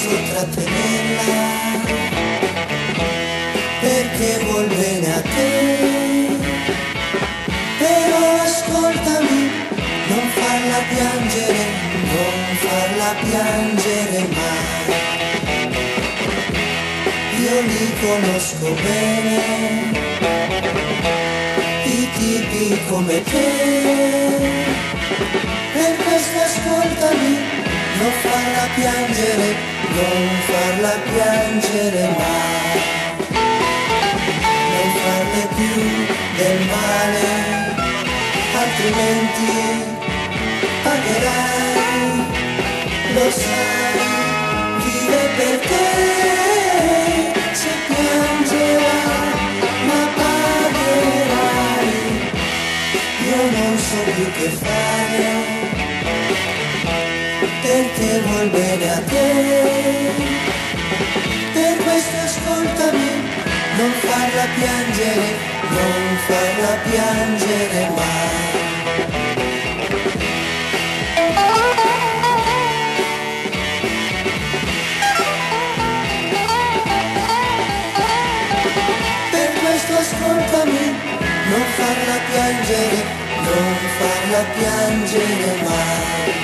posso trattenerla, perché vuol bene a te. Però ascoltami, non farla piangere, non farla piangere mai. Io li conosco bene, i tipi come te. Per questo ascoltami, non farla piangere, non farla piangere mai. Non farle più del male, altrimenti pagherai. Lo sai, vive per te, se piangerà, ma pagherai. Io non so più che fare, perché vuol bene a te. Per questo ascoltami, non farla piangere, non farla piangere mai. Per questo ascoltami, non farla piangere, non farla piangere mai.